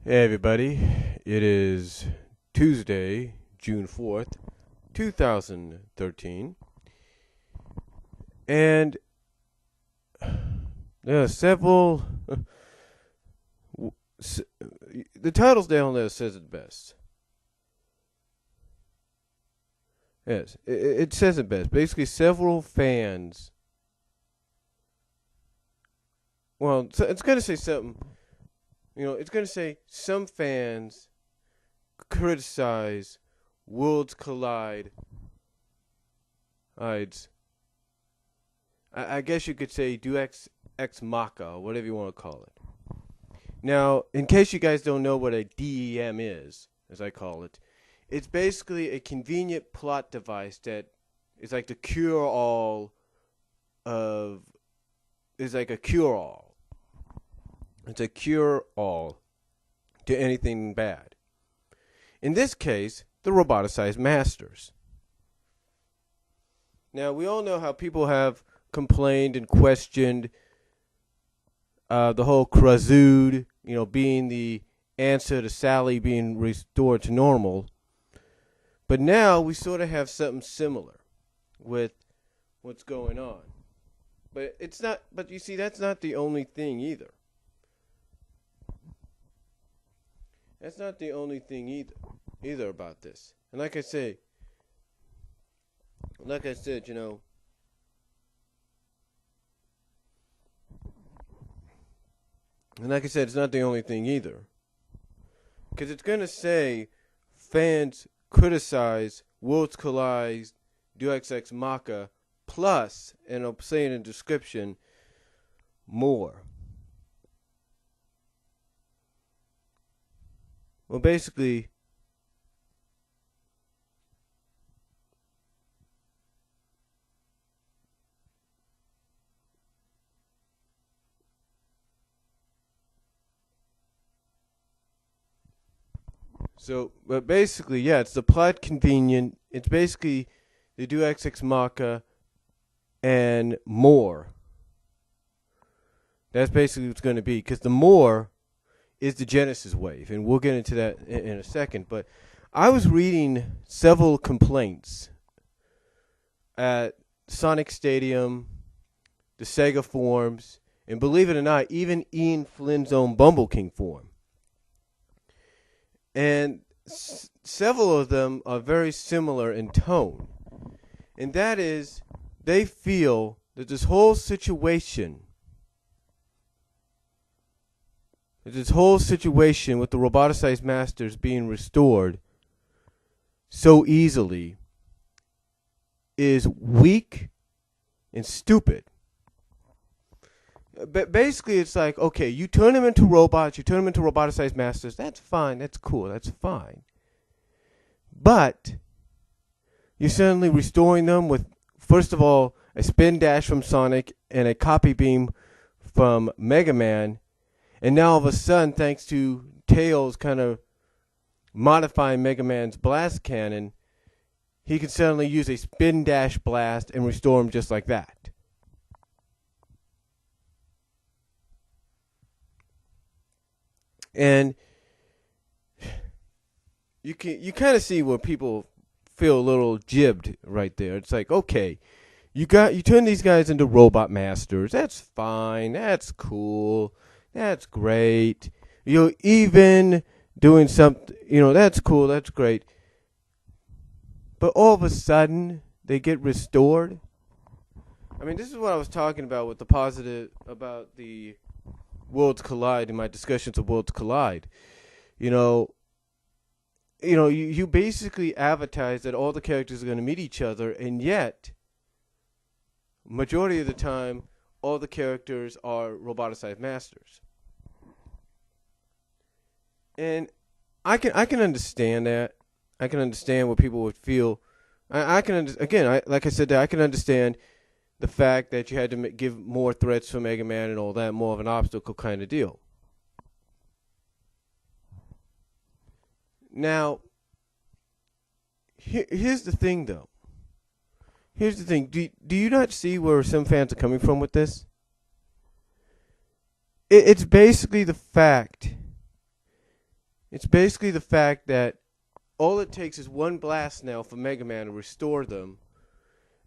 Hey everybody, it is Tuesday, June 4th, 2013, and there are several. The titles down there says it best. Yes, it says it best. Basically, several fans. Well, it's going to say something. It's going to say some fans criticize Worlds Collide. I guess you could say Deus Ex Machina, or whatever you want to call it. Now, in case you guys don't know what a DEM is, as I call it, it's basically a convenient plot device that is like the cure-all of... is like a cure-all. It's a cure-all to anything bad. In this case, the roboticized masters. Now, we all know how people have complained and questioned the whole Krazood, being the answer to Sally being restored to normal. But now we sort of have something similar with what's going on. But it's not. But you see, that's not the only thing either. That's not the only thing either about this. And like I said, and like I said, it's not the only thing either. Because it's going to say fans criticize Worlds Collide, Deus Ex Machina, plus, and I'll say in the description, more. Well, basically, but basically, yeah, it's the plot convenient. It's basically the Deus Ex Machina and more. That's basically what it's going to be. Because the more is the Genesis wave. And we'll get into that in a second. But I was reading several complaints at Sonic Stadium, the Sega forums, and believe it or not, even Ian Flynn's own Bumble King forum. And several of them are very similar in tone. And that is, they feel that this whole situation with the roboticized masters being restored so easily is weak and stupid. But basically, it's like, okay, you turn them into robots, you turn them into roboticized masters. That's fine. That's cool. That's fine. But you're suddenly restoring them with, first of all, a spin dash from Sonic and a copy beam from Mega Man. And now, all of a sudden, thanks to Tails kind of modifying Mega Man's blast cannon, he can suddenly use a spin dash blast and restore him just like that. And you kind of see where people feel a little jibbed right there. It's like, okay, you turn these guys into robot masters. That's fine. That's cool. That's great. You're even doing something, that's cool. That's great. But all of a sudden, they get restored. I mean, this is what I was talking about with the positive about the Worlds Collide in my discussions of Worlds Collide. You basically advertise that all the characters are going to meet each other, and yet, majority of the time, all the characters are roboticized masters. And I can understand that. I can understand what people would feel. I can like I said, I can understand the fact that you had to give more threats for Mega Man and all that, more of an obstacle kind of deal. Now, here's the thing, though. Here's the thing. Do you not see where some fans are coming from with this? It's basically the fact It's basically the fact that all it takes is one blast now for Mega Man to restore them.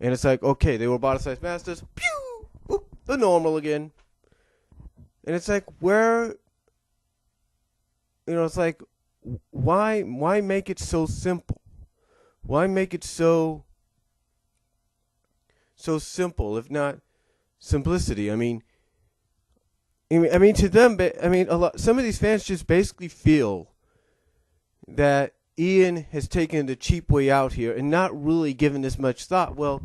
And it's like, okay, they were roboticized masters. Pew! Whoop, they're normal again. And it's like, where... it's like, why make it so simple? Why make it so simple, if not simplicity? I mean, to them, some of these fans just basically feel that Ian has taken the cheap way out here and not really given this much thought. Well,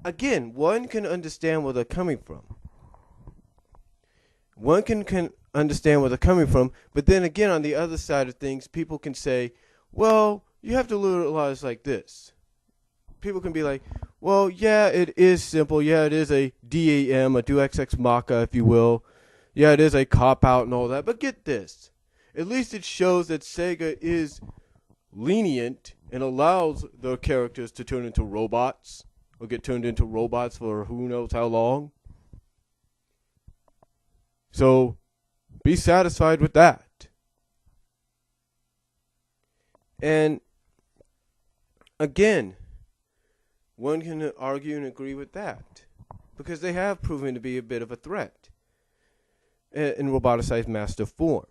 again, one can understand where they're coming from. One can understand where they're coming from, but then again, on the other side of things, people can say, well, you have to realize like this. People can be like, well, yeah, it is simple. Yeah, it is a DAM, a Deus Ex Machina, if you will. Yeah, it is a cop-out and all that, but get this. At least it shows that Sega is lenient and allows their characters to turn into robots or get turned into robots for who knows how long. So, be satisfied with that. And, again, one can argue and agree with that. Because they have proven to be a bit of a threat in roboticized master form.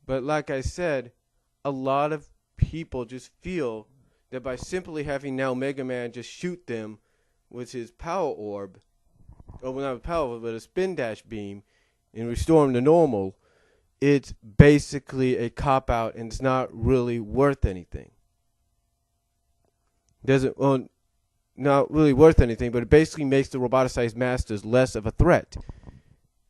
But like I said, a lot of people just feel that by simply having now Mega Man just shoot them with his power orb, or not a power orb, but a spin dash beam, and restore them to normal, it's basically a cop-out and it's not really worth anything. Not really worth anything, but it basically makes the roboticized masters less of a threat.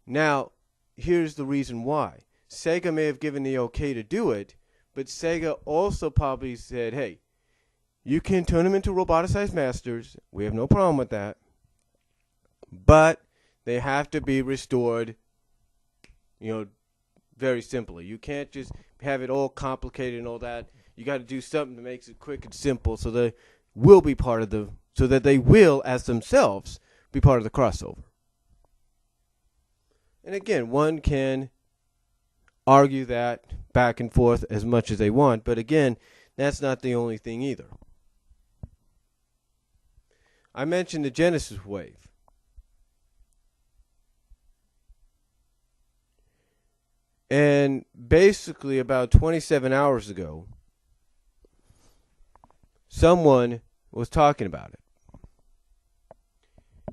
Now, here's the reason why. Sega may have given the okay to do it, but Sega also probably said, hey, you can turn them into roboticized masters. We have no problem with that. But they have to be restored, very simply. You can't just have it all complicated and all that. You got to do something that makes it quick and simple so they will be part of so that they will, as themselves, be part of the crossover. And again, one can argue that back and forth as much as they want, but again, that's not the only thing either. I mentioned the Genesis wave. And basically about 27 hours ago, someone was talking about it.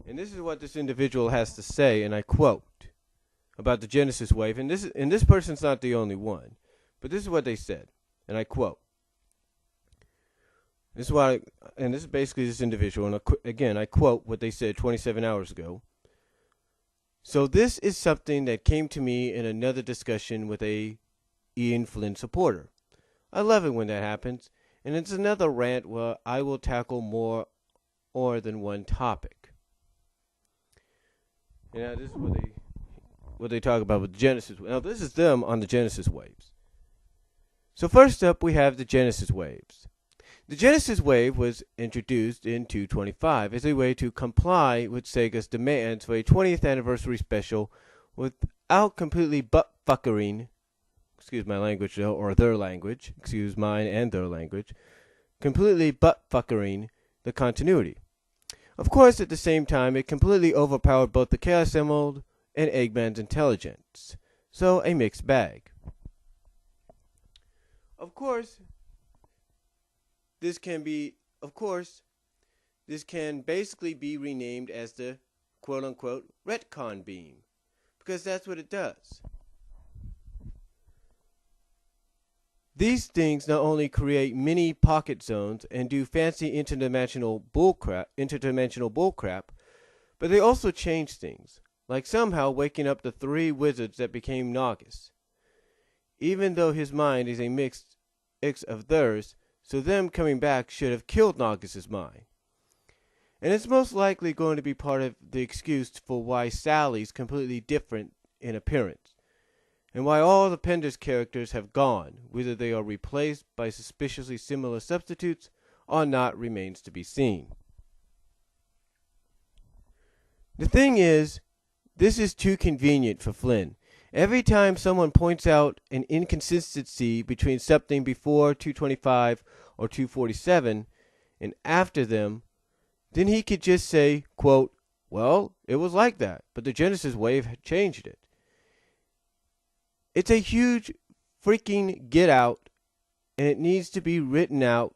And this is what this individual has to say, and I quote, about the Genesis wave. And this person's not the only one, but this is what they said, and I quote. This is basically this individual, and again, I quote what they said 27 hours ago. So this is something that came to me in another discussion with a Ian Flynn supporter. I love it when that happens, and it's another rant where I will tackle more than one topic. And this is what they talk about with Genesis. Now, this is them on the Genesis waves. So first up, we have the Genesis waves. The Genesis wave was introduced in 225 as a way to comply with Sega's demands for a 20th anniversary special without completely butt-fuckering, excuse my language, or their language, excuse mine and their language, completely butt-fuckering the continuity. Of course, at the same time, it completely overpowered both the Chaos Emerald and Eggman's intelligence. So, a mixed bag. Of course, this can basically be renamed as the quote-unquote retcon beam, because that's what it does. These things not only create mini pocket zones and do fancy interdimensional bullcrap, but they also change things, like somehow waking up the 3 wizards that became Naugus, even though his mind is a mix of theirs. So them coming back should have killed Naugus's mind. And it's most likely going to be part of the excuse for why Sally's completely different in appearance, and why all the Penders characters have gone, whether they are replaced by suspiciously similar substitutes or not remains to be seen. The thing is, this is too convenient for Flynn, Every time someone points out an inconsistency between something before 225 or 247 and after them, then he could just say, quote, well, it was like that, but the Genesis wave had changed it. It's a huge freaking get out, and it needs to be written out,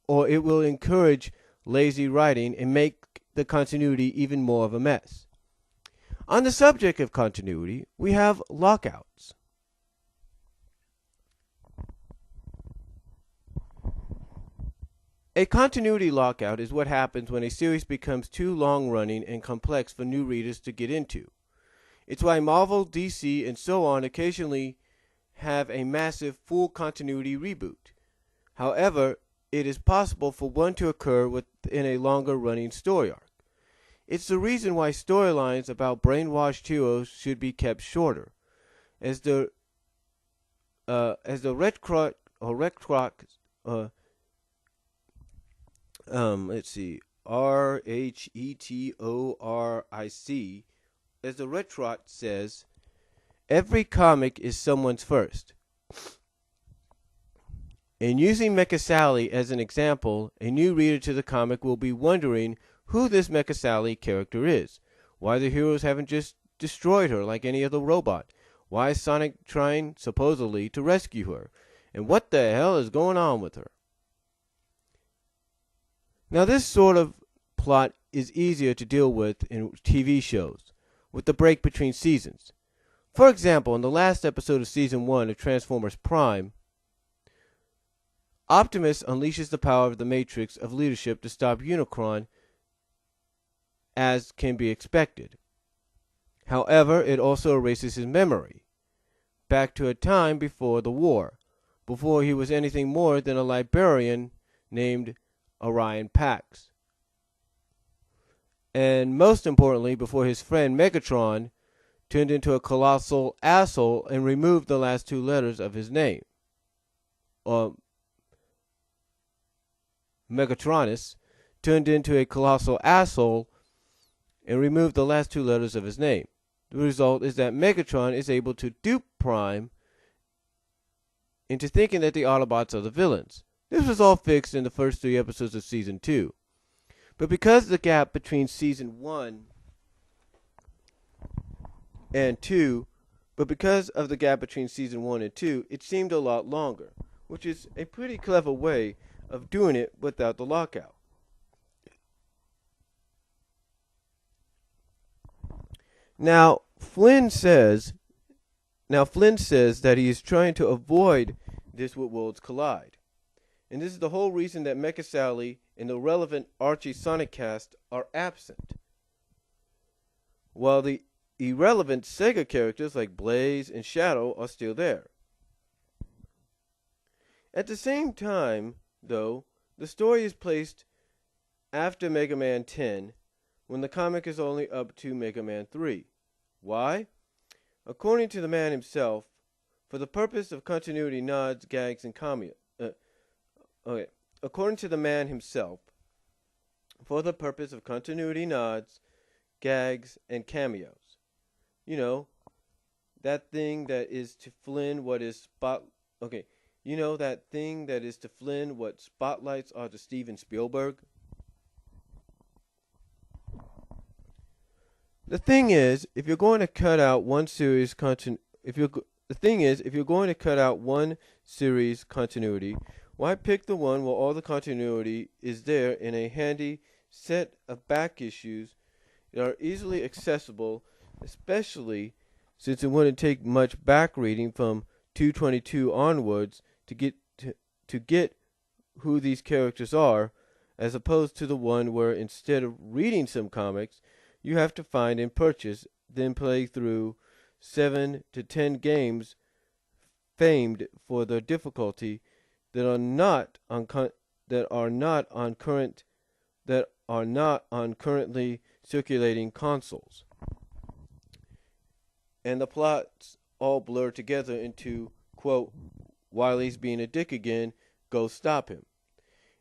or it will encourage lazy writing and make the continuity even more of a mess. On the subject of continuity, we have lockouts. A continuity lockout is what happens when a series becomes too long-running and complex for new readers to get into. It's why Marvel, DC, and so on occasionally have a massive full continuity reboot. However, it is possible for one to occur within a longer-running story arc. It's the reason why storylines about brainwashed heroes should be kept shorter, as the Retcroc let's see, RHETORIC, as the Retcroc says, every comic is someone's first. In using Mecha Sally as an example, a new reader to the comic will be wondering who this Mecha Sally character is, why the heroes haven't just destroyed her like any other robot, why is Sonic trying, supposedly, to rescue her, and what the hell is going on with her? Now this sort of plot is easier to deal with in TV shows, with the break between seasons. For example, in the last episode of Season 1 of Transformers Prime, Optimus unleashes the power of the Matrix of leadership to stop Unicron, as can be expected. However, it also erases his memory, back to a time before the war, before he was anything more than a librarian named Orion Pax. And most importantly, before his friend Megatron turned into a colossal asshole and removed the last two letters of his name. Or Megatronus turned into a colossal asshole and removed the last two letters of his name. The result is that Megatron is able to dupe Prime into thinking that the Autobots are the villains. This was all fixed in the first 3 episodes of Season 2. But because of the gap between Season 1 and 2, it seemed a lot longer, which is a pretty clever way of doing it without the lockout. Now, Flynn says that he is trying to avoid this with Worlds Collide. And this is the whole reason that Mecha Sally and the relevant Archie Sonic cast are absent, while the irrelevant Sega characters like Blaze and Shadow are still there. At the same time, though, the story is placed after Mega Man 10, when the comic is only up to Mega Man 3. Why? According to the man himself, for the purpose of continuity nods, gags, and cameos. According to the man himself, for the purpose of continuity nods, gags, and cameos. You know, that thing that is to Flynn what spotlights are to Steven Spielberg. The thing is, if you're going to cut out one series continuity, why pick the one where all the continuity is there in a handy set of back issues that are easily accessible, especially since it wouldn't take much back reading from 222 onwards to get who these characters are, as opposed to the one where instead of reading some comics, you have to find and purchase, then play through 7 to 10 games famed for their difficulty that are not on currently circulating consoles. And the plots all blur together into, quote, Wily's being a dick again, go stop him.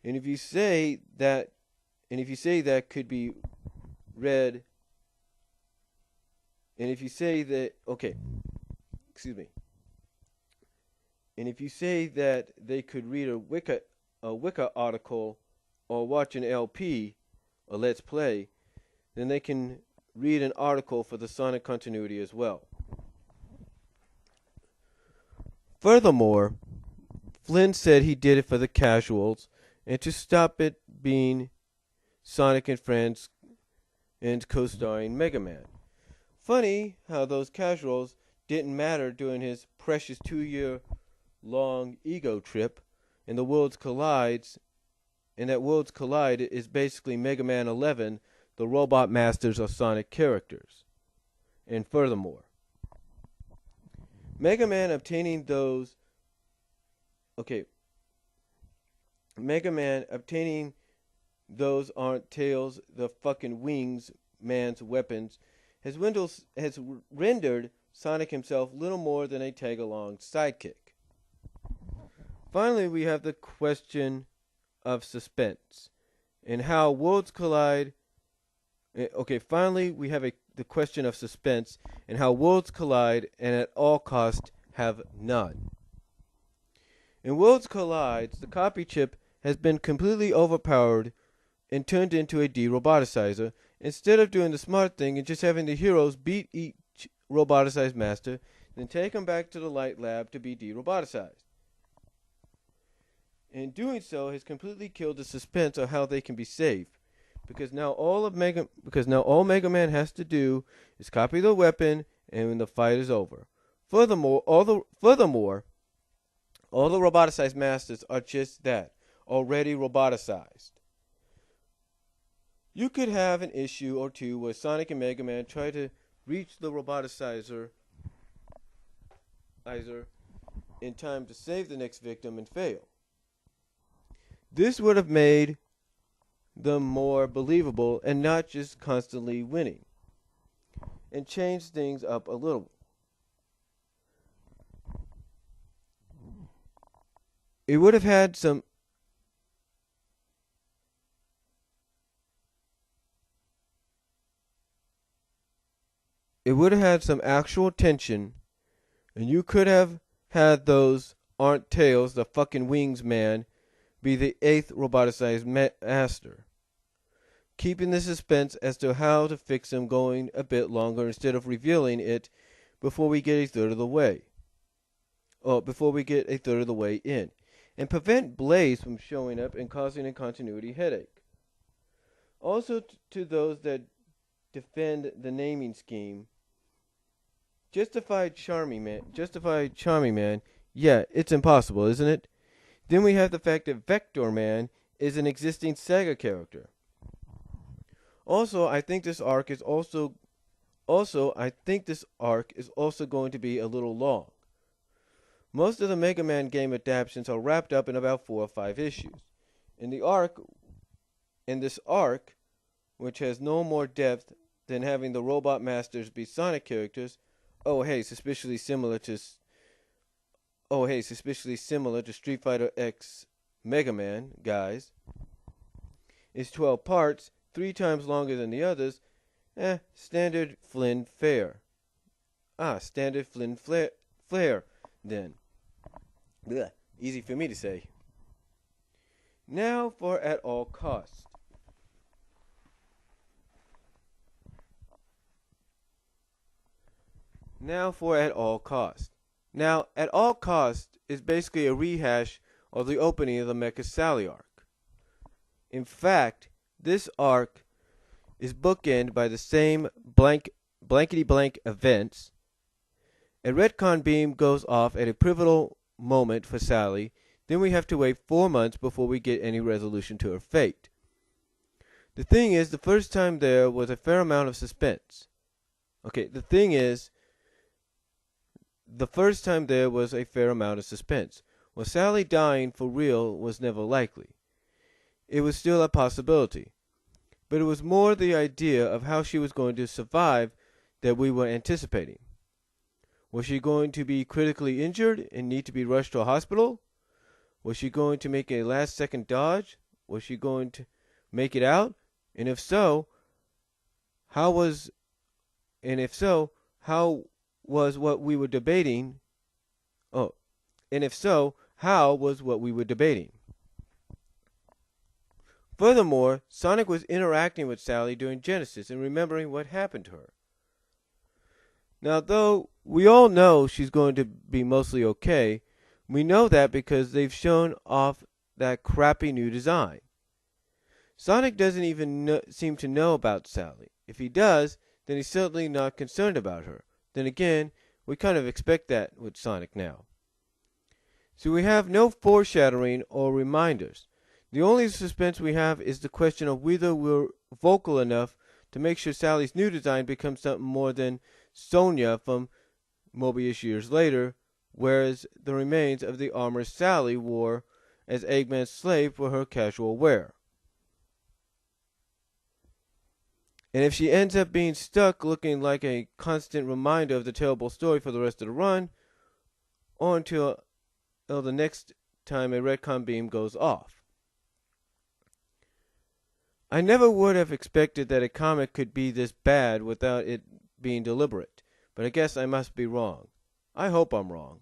And if you say that could be read, and if you say that, okay, Excuse me. And if you say that they could read a Wicca article or watch an LP, a Let's Play, then they can read an article for the Sonic continuity as well. Furthermore, Flynn said he did it for the casuals and to stop it being Sonic and Friends and co-starring Mega Man. Funny how those casuals didn't matter during his precious 2-year-long ego trip, and that Worlds Collide is basically Mega Man 11, the Robot Masters of Sonic characters. And furthermore, Mega Man obtaining those aren't Tails the fucking Wings Man's weapons has rendered Sonic himself little more than a tag-along sidekick. Finally, we have the question of suspense and how Worlds Collide. Finally, we have the question of suspense and how worlds collide and at all costs have none. In Worlds Collide, the copy chip has been completely overpowered and turned into a de-roboticizer instead of doing the smart thing and just having the heroes beat each roboticized master, then take them back to the Light Lab to be de-roboticized. In doing so, has completely killed the suspense of how they can be saved, because now all Mega Man has to do is copy the weapon, and when the fight is over. Furthermore, all the roboticized masters are just that, already roboticized. You could have an issue or two where Sonic and Mega Man try to reach the roboticizer in time to save the next victim and fail. This would have made them more believable and not just constantly winning, and changed things up a little. It would have had some actual tension, and you could have had those aren't Tails, the fucking Wings Man, be the 8th roboticized master, keeping the suspense as to how to fix him going a bit longer instead of revealing it before we get a third of the way. In, and prevent Blaze from showing up and causing a continuity headache. Also, to those that defend the naming scheme, Justified Charming Man, yeah, it's impossible, isn't it? Then we have the fact that Vector Man is an existing Sega character. Also, I think this arc is also going to be a little long. Most of the Mega Man game adaptations are wrapped up in about 4 or 5 issues. In this arc, which has no more depth than having the Robot Masters be Sonic characters, suspiciously similar to Street Fighter X Mega Man, guys, is 12 parts, 3 times longer than the others. Standard Flynn fare. Standard Flynn fare, then. Blech, easy for me to say. Now for At All Costs. Now, At All Cost is basically a rehash of the opening of the Mecha Sally arc. In fact, this arc is bookended by the same blankety-blank events. A retcon beam goes off at a pivotal moment for Sally, then we have to wait 4 months before we get any resolution to her fate. The thing is, the first time there was a fair amount of suspense. Well, Sally dying for real was never likely. It was still a possibility. But it was more the idea of how she was going to survive that we were anticipating. Was she going to be critically injured and need to be rushed to a hospital? Was she going to make a last-second dodge? Was she going to make it out? And if so, how was what we were debating? Oh, and if so, how was what we were debating? Furthermore, Sonic was interacting with Sally during Genesis and remembering what happened to her. Now, though we all know she's going to be mostly okay, we know that because they've shown off that crappy new design. Sonic doesn't even seem to know about Sally. If he does, then he's certainly not concerned about her. Then again, we kind of expect that with Sonic now. So we have no foreshadowing or reminders. The only suspense we have is the question of whether we're vocal enough to make sure Sally's new design becomes something more than Sonya from Mobius years later, whereas the remains of the armor Sally wore as Eggman's slave for her casual wear. And if she ends up being stuck looking like a constant reminder of the terrible story for the rest of the run, or until the next time a retcon beam goes off. I never would have expected that a comic could be this bad without it being deliberate, but I guess I must be wrong. I hope I'm wrong.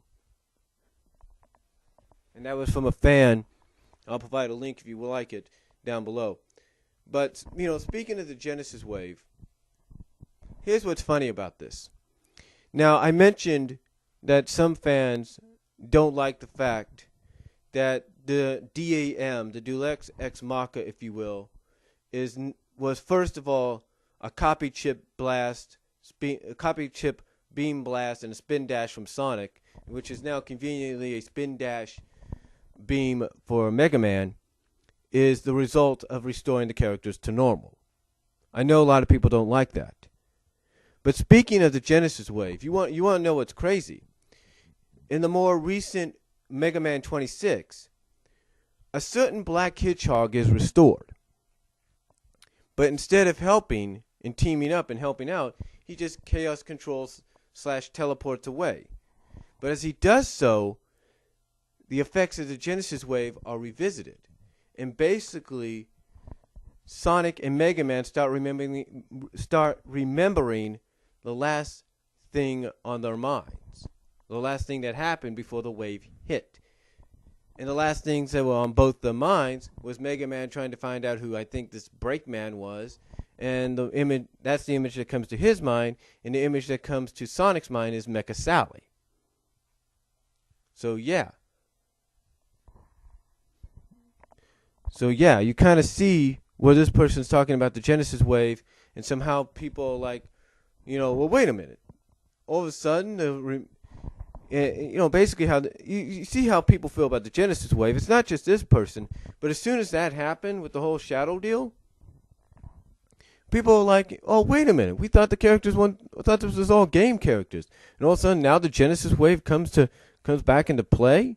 And that was from a fan. I'll provide a link if you would like it down below. But, speaking of the Genesis wave, here's what's funny about this. Now, I mentioned that some fans don't like the fact that the DAM, the Deus Ex Machina, if you will, was first of all a copy chip beam blast and a spin dash from Sonic, which is now conveniently a spin dash beam for Mega Man, is the result of restoring the characters to normal. I know a lot of people don't like that. But speaking of the Genesis wave, you want to know what's crazy? In the more recent Mega Man 26, a certain black hedgehog is restored. But instead of helping and teaming up and helping out, he just chaos controls / teleports away. But as he does so, the effects of the Genesis wave are revisited. And basically, Sonic and Mega Man start remembering the last thing on their minds. The last thing that happened before the wave hit. And the last things that were on both their minds was Mega Man trying to find out who I think this Breakman was. And that's the image that comes to his mind. And the image that comes to Sonic's mind is Mecha Sally. So yeah, you kind of see where this person's talking about the Genesis wave. And somehow people are like, well, wait a minute. All of a sudden, basically how you see how people feel about the Genesis wave. It's not just this person, but as soon as that happened with the whole Shadow deal, people are like, "Oh, wait a minute. We thought thought this was all game characters, and all of a sudden now the Genesis wave comes back into play,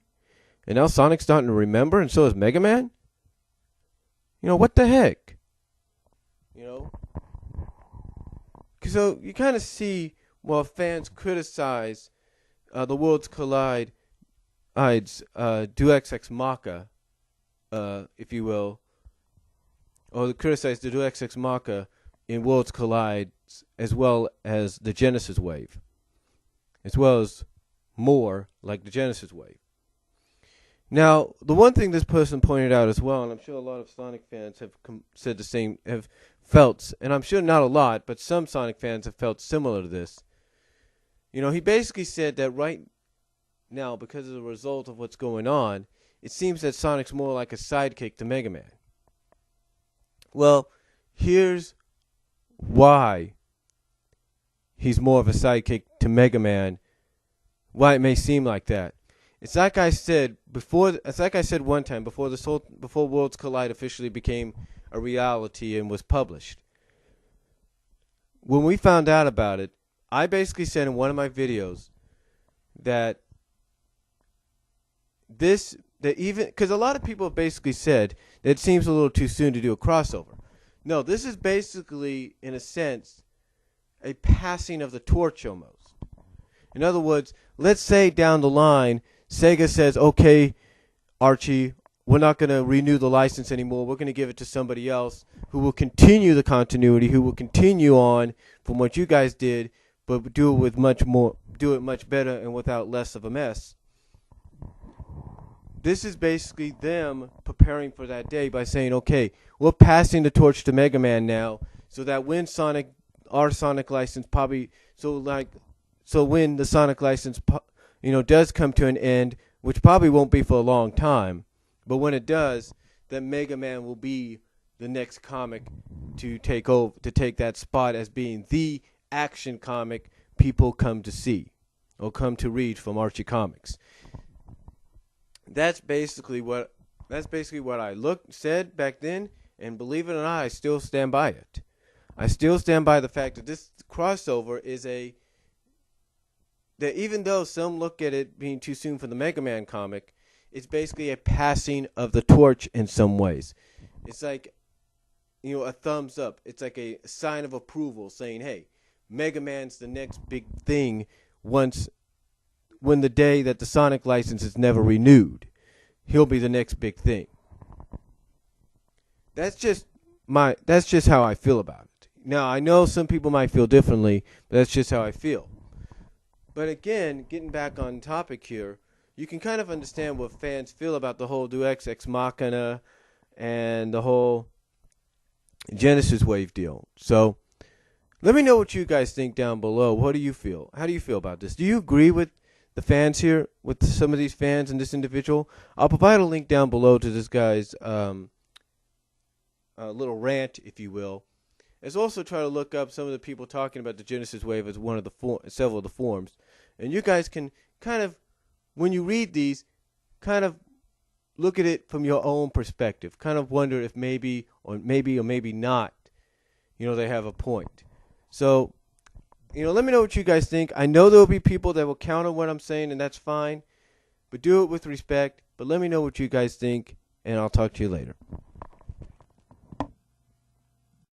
and now Sonic's starting to remember, and so is Mega Man. What the heck? So you kind of see while fans criticize the Worlds Collide Deus Ex Machina, if you will, or criticize the Deus Ex Machina in Worlds Collide as well as the Genesis wave, as well as more like the Genesis wave. Now, the one thing this person pointed out as well, and I'm sure a lot of Sonic fans have said the same, have felt, and I'm sure not a lot, but some Sonic fans have felt similar to this. He basically said that right now, because of the result of what's going on, it seems that Sonic's more like a sidekick to Mega Man. Well, here's why he's more of a sidekick to Mega Man, why it may seem like that. It's like I said one time before Worlds Collide officially became a reality and was published. When we found out about it, I basically said in one of my videos that because a lot of people have basically said that it seems a little too soon to do a crossover. No, this is basically, in a sense, a passing of the torch almost. In other words, let's say down the line, Sega says, okay, Archie, we're not going to renew the license anymore. We're going to give it to somebody else who will continue the continuity, who will continue on from what you guys did, but do it with much more, do it much better and without less of a mess. This is basically them preparing for that day by saying, okay, we're passing the torch to Mega Man now, so that when our Sonic license probably, so when the Sonic license, does come to an end, which probably won't be for a long time, but when it does, then Mega Man will be the next comic to take that spot as being the action comic people come to see or come to read from Archie Comics. That's basically what I said back then, and believe it or not, I still stand by it. I still stand by the fact that this crossover is that even though some look at it being too soon for the Mega Man comic, it's basically a passing of the torch in some ways. It's like, a thumbs up. It's like a sign of approval saying, hey, Mega Man's the next big thing when the day that the Sonic license is never renewed. He'll be the next big thing. That's just how I feel about it. Now, I know some people might feel differently, but that's just how I feel. But again, getting back on topic here, you can kind of understand what fans feel about the whole Deus Ex Machina and the whole Genesis Wave deal. So, let me know what you guys think down below. What do you feel? How do you feel about this? Do you agree with the fans here, with some of these fans and this individual? I'll provide a link down below to this guy's little rant, if you will. As also try to look up some of the people talking about the Genesis Wave as one of the several of the forums. And you guys can kind of, when you read these, kind of look at it from your own perspective. Kind of wonder if maybe or maybe not, they have a point. So, let me know what you guys think. I know there will be people that will counter what I'm saying, and that's fine. But do it with respect. But let me know what you guys think, and I'll talk to you later.